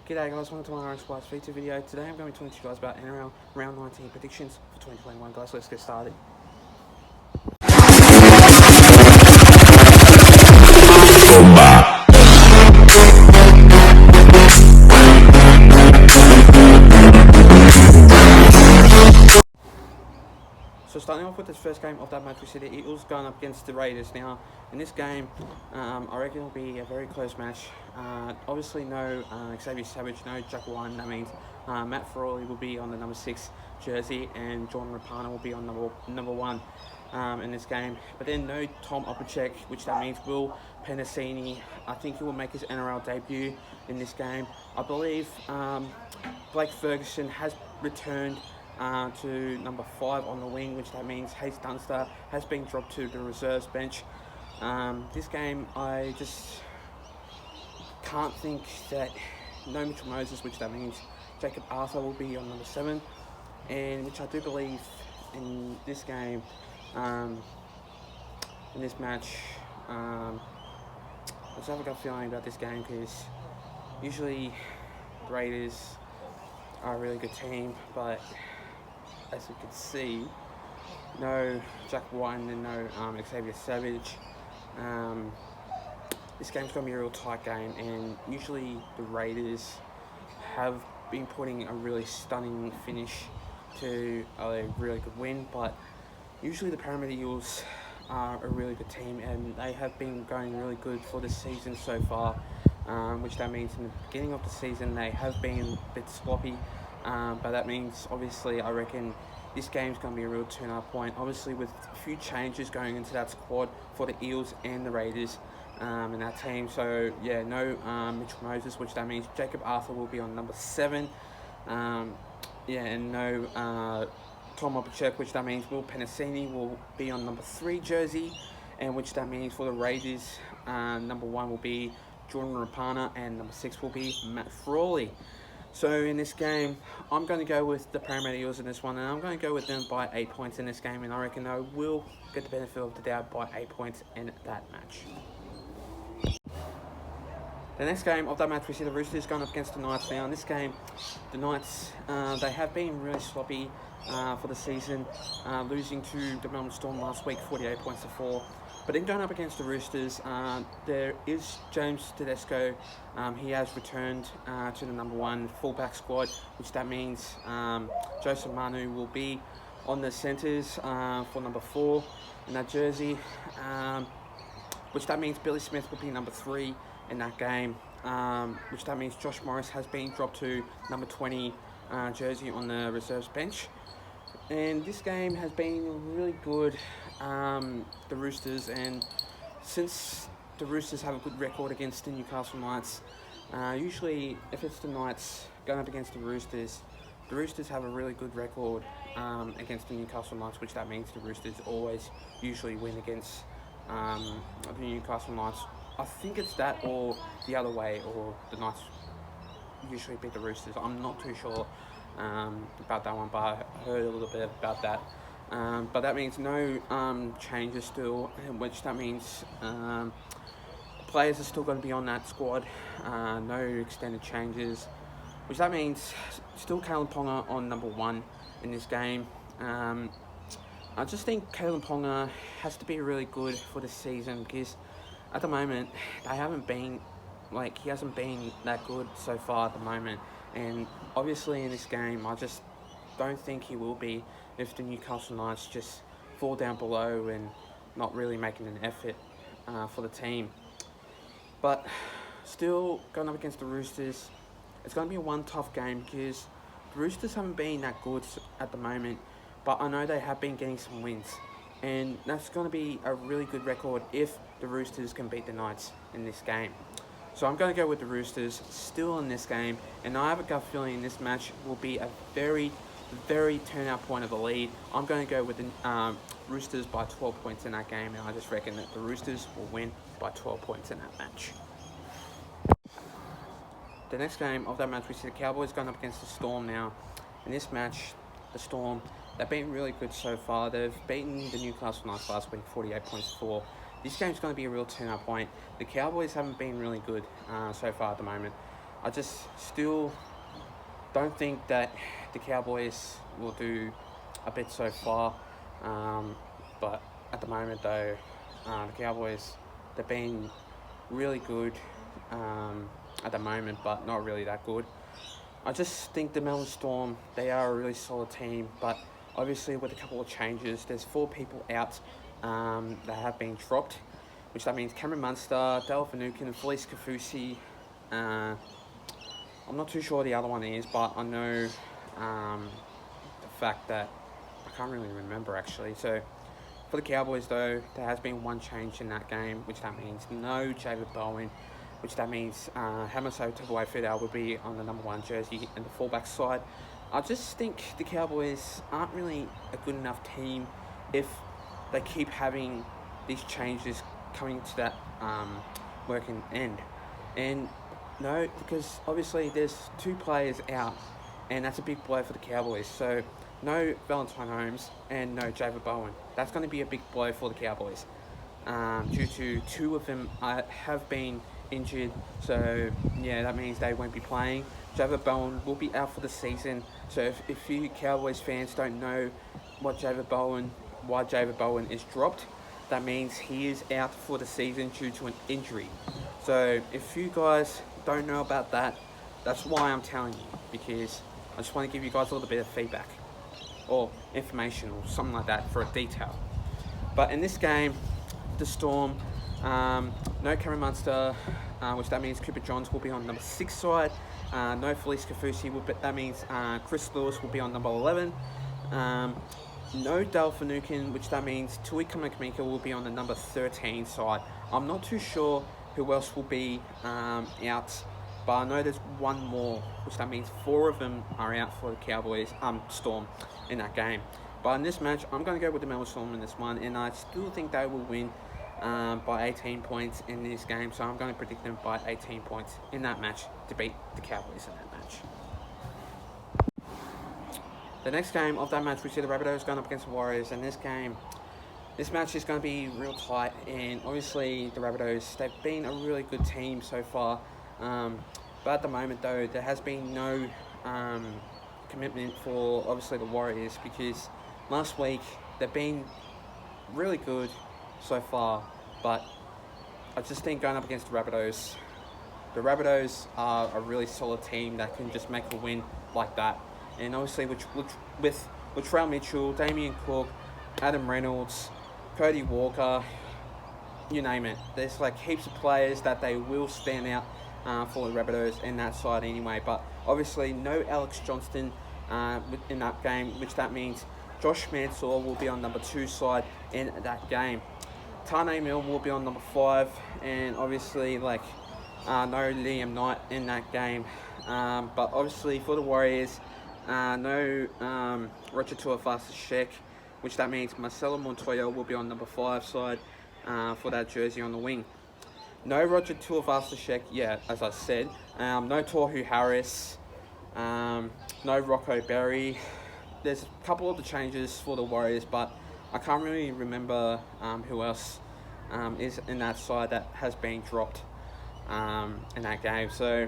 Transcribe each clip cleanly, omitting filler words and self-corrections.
G'day guys, welcome to my NRL Splice feature video. Today I'm going to be talking to you guys about NRL Round 19 predictions for 2021. Guys, let's get started. So starting off with this first game of that match, we see the Eagles going up against the Raiders. Now, in this game, I reckon it'll be a very close match. Obviously, no Xavier Savage, no Jack One. That means Matt Frawley will be on the number 6 jersey, and Jordan Rapana will be on number 1 in this game. But then no Tom Opacek, which that means Will Penasini. I think he will make his NRL debut in this game. I believe Blake Ferguson has returned to number 5 on the wing, which that means Hayes Dunster has been dropped to the reserves bench. This game, I just can't think that no Mitchell Moses, which that means Jacob Arthur will be on number 7, and which I do believe in this game, in this match, I just have a gut feeling about this game because usually the Raiders are a really good team, but as you can see, no Jack White and no Xavier Savage. This game's going to be a real tight game, and usually the Raiders have been putting a really stunning finish to a really good win, but usually the Parramatta Eagles are a really good team, and they have been going really good for the season so far, which that means in the beginning of the season they have been a bit sloppy. But that means, obviously, I reckon this game's going to be a real turn-up point. Obviously, with a few changes going into that squad for the Eels and the Raiders in that team. So, yeah, no Mitchell Moses, which that means Jacob Arthur will be on number 7. And no Tom Opacek, which that means Will Penasini will be on number 3 jersey. And which that means for the Raiders, number 1 will be Jordan Rapana and number 6 will be Matt Frawley. So in this game, I'm going to go with the Parramatta Eels in this one, and I'm going to go with them by 8 points in this game, and I reckon I will get the benefit of the doubt by 8 points in that match. The next game of that match, we see the Roosters going up against the Knights. Now in this game, the Knights, they have been really sloppy for the season, losing to the Melbourne Storm last week, 48 points to 4. But then going up against the Roosters, there is James Tedesco. He has returned to the number 1 fullback squad, which that means Joseph Manu will be on the centres for number 4 in that jersey, which that means Billy Smith will be number 3 in that game, which that means Josh Morris has been dropped to number 20 jersey on the reserves bench. And this game has been really good, the Roosters, and since the Roosters have a good record against the Newcastle Knights, usually if it's the Knights going up against the Roosters have a really good record against the Newcastle Knights, which that means the Roosters always usually win against the Newcastle Knights. I think it's that or the other way, or the Knights usually beat the Roosters. I'm not too sure about that one, but I heard a little bit about that. But that means no changes still, which that means players are still going to be on that squad. No extended changes, which that means still Kalen Ponga on number 1 in this game. I just think Kalen Ponga has to be really good for this season because at the moment he hasn't been that good so far at the moment. And obviously in this game, I just don't think he will be if the Newcastle Knights just fall down below and not really making an effort for the team. But still, going up against the Roosters, it's going to be one tough game because the Roosters haven't been that good at the moment, but I know they have been getting some wins. And that's going to be a really good record if the Roosters can beat the Knights in this game. So I'm going to go with the Roosters still in this game, and I have a gut feeling this match will be a very, very turnout point of the lead. I'm going to go with the Roosters by 12 points in that game, and I just reckon that the Roosters will win by 12 points in that match. The next game of that match, we see the Cowboys going up against the Storm now. In this match, the Storm, they've been really good so far. They've beaten the Newcastle Knights last week, 48 points to 4. This game's going to be a real turnout point. The Cowboys haven't been really good so far at the moment. I just still don't think that the Cowboys will do a bit so far. But at the moment, though, the Cowboys, they've been really good at the moment, but not really that good. I just think the Melbourne Storm, they are a really solid team, but obviously with a couple of changes, there's 4 people out that have been dropped, which that means Cameron Munster, Dale Finucane, Felice Kafusi. I'm not too sure the other one is, but I know the fact that I can't really remember actually. So for the Cowboys though, there has been one change in that game, which that means no David Bowen, which that means Hamaso Tabuai-Fidow will be on the number 1 jersey in the fullback side. I just think the Cowboys aren't really a good enough team if they keep having these changes coming to that working end. And no, because obviously there's 2 players out, and that's a big blow for the Cowboys. So no Valentine Holmes and no David Bowen. That's going to be a big blow for the Cowboys due to 2 of them have been injured. So yeah, that means they won't be playing. David Bowen will be out for the season. So if you Cowboys fans don't know why David Bowen is dropped, that means he is out for the season due to an injury. So if you guys don't know about that, that's why I'm telling you, because I just want to give you guys a little bit of feedback or information or something like that for a detail. But in this game, the Storm, no Cameron Munster, which that means Cooper Johns will be on number 6 side. No Felice Kafusi, that means Chris Lewis will be on number 11. No Dale Finucane, which that means Tui Kamikamica will be on the number 13 side. I'm not too sure who else will be out, but I know there's one more, which that means 4 of them are out for the Cowboys, Storm in that game. But in this match, I'm going to go with the Melbourne Storm in this one, and I still think they will win by 18 points in this game. So I'm going to predict them by 18 points in that match to beat the Cowboys in that match. The next game of that match, we see the Rabbitohs going up against the Warriors, and this match is going to be real tight. And obviously the Rabbitohs, they've been a really good team so far, but at the moment though, there has been no commitment for obviously the Warriors, because last week they've been really good so far, but I just think going up against the Rabbitohs are a really solid team that can just make a win like that. And obviously with Latrell Mitchell, Damien Cook, Adam Reynolds, Cody Walker, you name it. There's like heaps of players that they will stand out for the Rabbitohs in that side anyway. But obviously no Alex Johnston in that game, which that means Josh Mansour will be on number 2 side in that game. Tane Mill will be on number 5, and obviously no Liam Knight in that game. But obviously for the Warriors, no Roger Tuivasa-Sheck, which that means Marcelo Montoya will be on number 5 side for that jersey on the wing. No Roger Tuivasa-Sheck, yeah, as I said. No Tohu Harris. No Rocco Berry. There's a couple of the changes for the Warriors, but I can't really remember who else is in that side that has been dropped in that game. So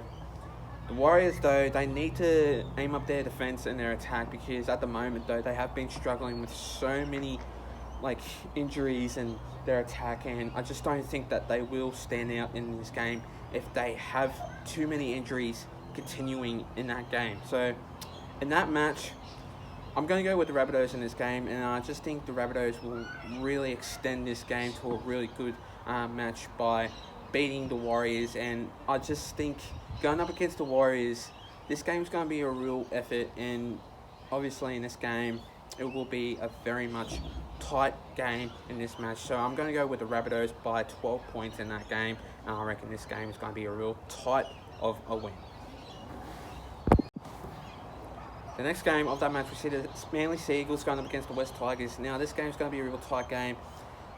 the Warriors, though, they need to aim up their defense and their attack, because at the moment, though, they have been struggling with so many injuries in their attack, and I just don't think that they will stand out in this game if they have too many injuries continuing in that game. So in that match, I'm going to go with the Rabbitohs in this game, and I just think the Rabbitohs will really extend this game to a really good match by beating the Warriors. And I just think going up against the Warriors, this game's going to be a real effort, and obviously in this game, it will be a very much tight game in this match. So I'm going to go with the Rabbitohs by 12 points in that game, and I reckon this game is going to be a real tight of a win. The next game of that match, we see the Manly Sea Eagles going up against the West Tigers. Now, this game is going to be a real tight game.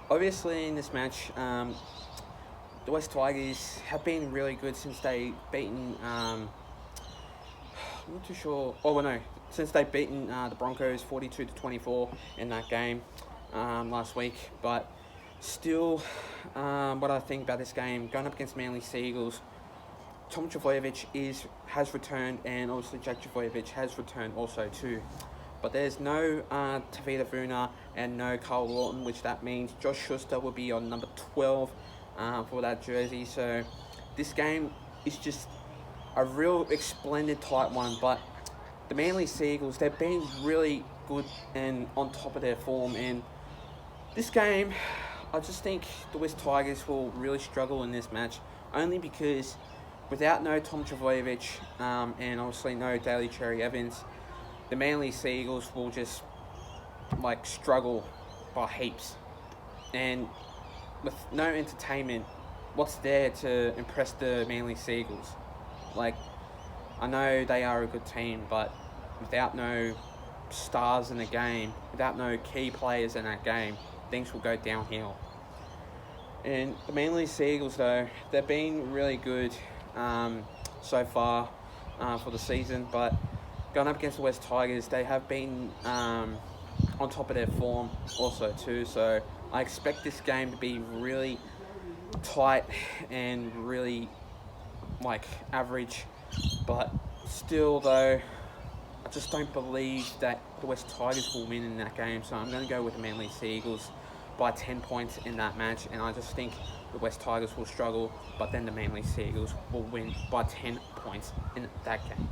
Obviously, in this match, the West Tigers have been really good since they beaten, I'm not too sure, since they've beaten the Broncos 42-24 in that game last week. But still, what I think about this game, going up against Manly Sea Eagles, Tom Trbojevic has returned, and obviously Jack Trbojevic has returned also too. But there's no Tavita Vuna and no Carl Lawton, which that means Josh Schuster will be on number 12 for that jersey. So this game is just a real splendid tight one. But the Manly Seagulls, they've been really good and on top of their form. And this game, I just think the West Tigers will really struggle in this match, only because without no Tom Trbojevic and obviously no Daly Cherry Evans, the Manly Seagulls will just struggle by heaps. And with no entertainment, what's there to impress the Manly Seagulls? I know they are a good team, but without no stars in the game, without no key players in that game, things will go downhill. And the Manly Seagulls, though, they've been really good so far for the season, but going up against the West Tigers, they have been on top of their form also too. So I expect this game to be really tight and really average. But still, though, I just don't believe that the West Tigers will win in that game. So I'm going to go with the Manly Seagulls by 10 points in that match. And I just think the West Tigers will struggle, but then the Manly Seagulls will win by 10 points in that game.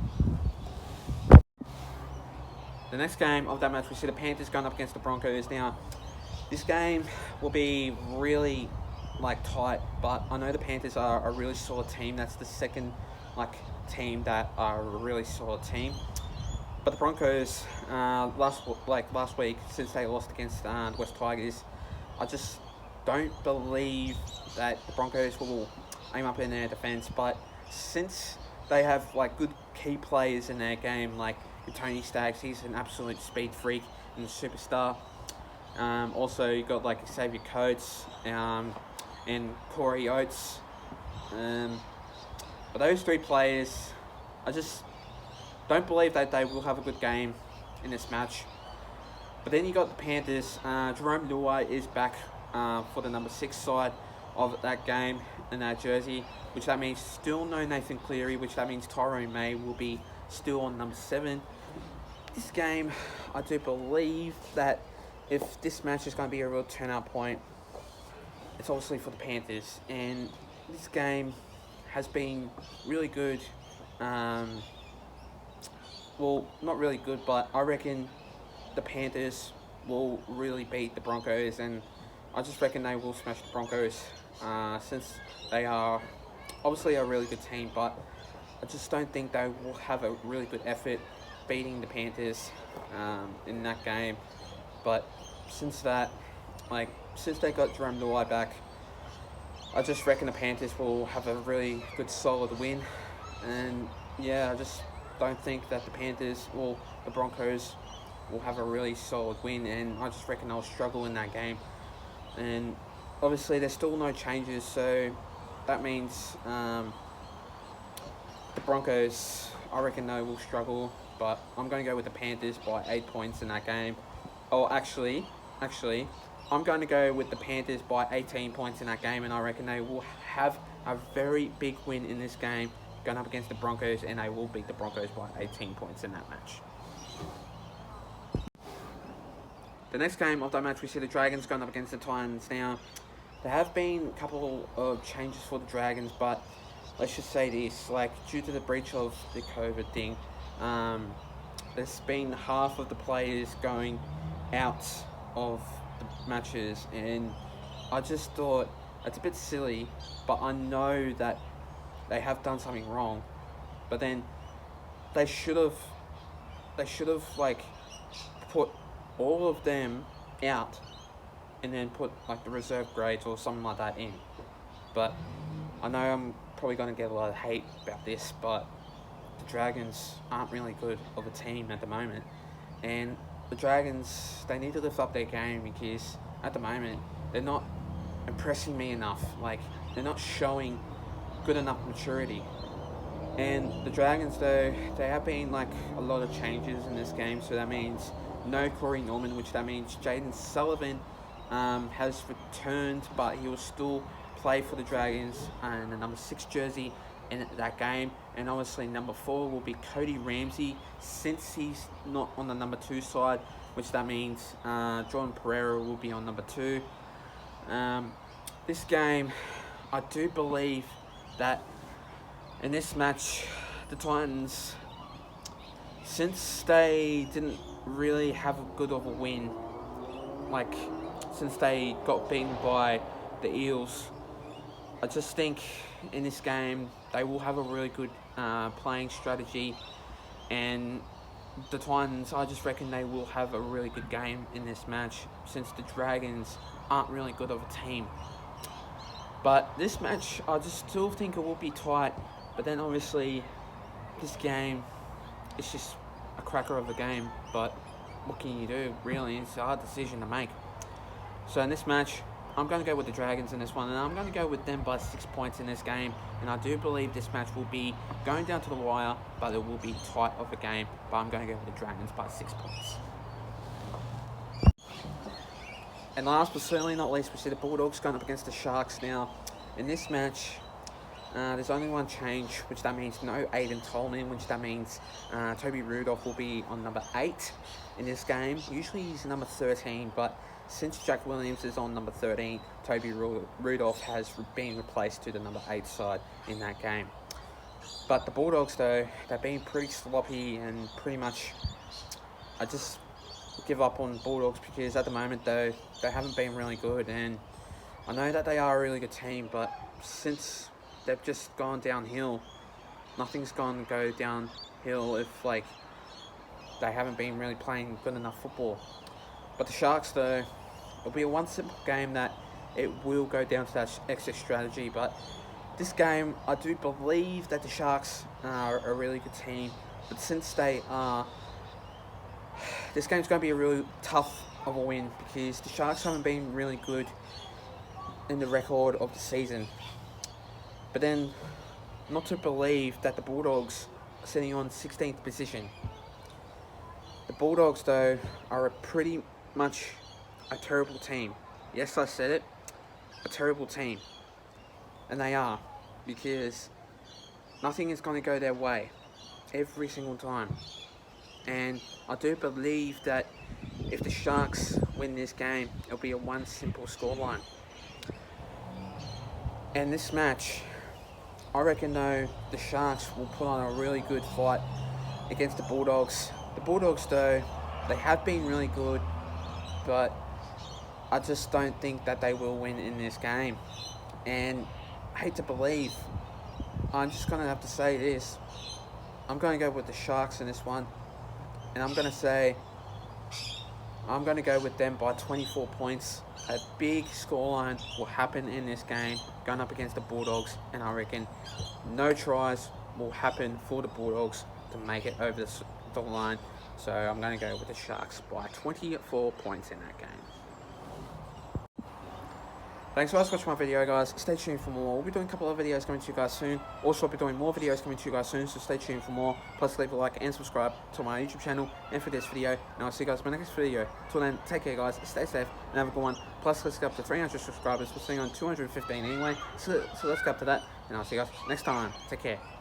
The next game of that match, we see the Panthers going up against the Broncos. Now, this game will be really tight, but I know the Panthers are a really solid team. That's the second team that are a really solid team. But the Broncos last week, since they lost against the West Tigers, I just don't believe that the Broncos will aim up in their defence. But since they have good key players in their game, Tony Staggs, he's an absolute speed freak and a superstar. Also, you've got Xavier Coates and Corey Oates. But those three players, I just don't believe that they will have a good game in this match. But then you got the Panthers. Jerome Luai is back for the number 6 side of that game in that jersey, which that means still no Nathan Cleary, which that means Tyrone May will be still on number 7. This game, I do believe that if this match is going to be a real turnout point, it's obviously for the Panthers. And this game has been really good. Well, not really good, but I reckon the Panthers will really beat the Broncos, and I just reckon they will smash the Broncos since they are obviously a really good team, but I just don't think they will have a really good effort beating the Panthers in that game. But since they got Jerome Luai back, I just reckon the Panthers will have a really good solid win. And yeah, I just don't think that the Broncos will have a really solid win, and I just reckon they'll struggle in that game. And obviously there's still no changes, so that means the Broncos, I reckon they will struggle, but I'm going to go with the Panthers by 8 points in that game. Oh, actually, I'm going to go with the Panthers by 18 points in that game, and I reckon they will have a very big win in this game going up against the Broncos, and they will beat the Broncos by 18 points in that match. The next game of that match, we see the Dragons going up against the Titans. Now, there have been a couple of changes for the Dragons, but let's just say this, due to the breach of the COVID thing, there's been half of the players going out of the matches, and I just thought it's a bit silly, but I know that they have done something wrong, but then they should have put all of them out and then put the reserve grades or something like that in. But I know I'm probably going to get a lot of hate about this, but the Dragons aren't really good of a team at the moment, and the Dragons, they need to lift up their game, because at the moment they're not impressing me enough. They're not showing good enough maturity. And the Dragons, though, they have been a lot of changes in this game, so that means no Corey Norman, which that means Jaden Sullivan has returned, but he will still play for the Dragons in the number 6 jersey. in that game. And obviously number 4 will be Cody Ramsey, since he's not on the number 2 side, which that means Jordan Pereira will be on number 2. This game, I do believe that in this match, the Titans, since they didn't really have a good of a win, like since they got beaten by the Eels, I just think in this game they will have a really good playing strategy, and the Titans, I just reckon they will have a really good game in this match, since the Dragons aren't really good of a team. But this match, I just still think it will be tight. But then obviously, this game, it's just a cracker of a game. But what can you do, really? It's a hard decision to make. So in this match, I'm going to go with the Dragons in this one. And I'm going to go with them by 6 points in this game. And I do believe this match will be going down to the wire, but it will be tight of a game. But I'm going to go with the Dragons by 6 points. And last but certainly not least, we see the Bulldogs going up against the Sharks now. In this match, there's only one change, which that means no Aiden Tolman, which that means Toby Rudolph will be on number 8 in this game. Usually he's number 13, but since Jack Williams is on number 13, Toby Rudolph has been replaced to the number 8 side in that game. But the Bulldogs, though, they've been pretty sloppy and pretty much, I just give up on Bulldogs because at the moment, though, they haven't been really good. And I know that they are a really good team, but since they've just gone downhill, nothing's going to go downhill if, like, they haven't been really playing good enough football. But the Sharks, though, it'll be a one simple game that it will go down to that extra strategy. But this game, I do believe that the Sharks are a really good team. But since they are, this game's going to be a really tough of a win because the Sharks haven't been really good in the record of the season. But then, not to believe that the Bulldogs are sitting on 16th position. The Bulldogs, though, are a pretty much a terrible team. Yes, I said it. A terrible team. And they are. Because nothing is going to go their way. Every single time. And I do believe that if the Sharks win this game, it'll be a one simple scoreline. And this match, I reckon, though, the Sharks will put on a really good fight against the Bulldogs. The Bulldogs, though, they have been really good, but I just don't think that they will win in this game. And I hate to believe, I'm just going to have to say this. I'm going to go with the Sharks in this one. And I'm going to say, I'm going to go with them by 24 points. A big scoreline will happen in this game, going up against the Bulldogs. And I reckon no tries will happen for the Bulldogs to make it over the line. So I'm going to go with the Sharks by 24 points in that game. Thanks for watching my video, guys. Stay tuned for more. We'll be doing a couple of videos coming to you guys soon. Also, I'll be doing more videos coming to you guys soon, so stay tuned for more. Plus, leave a like and subscribe to my YouTube channel and for this video. And I'll see you guys in my next video. Till then, take care, guys. Stay safe and have a good one. Plus, let's get up to 300 subscribers. We're sitting on 215 anyway. So let's get up to that. And I'll see you guys next time. Take care.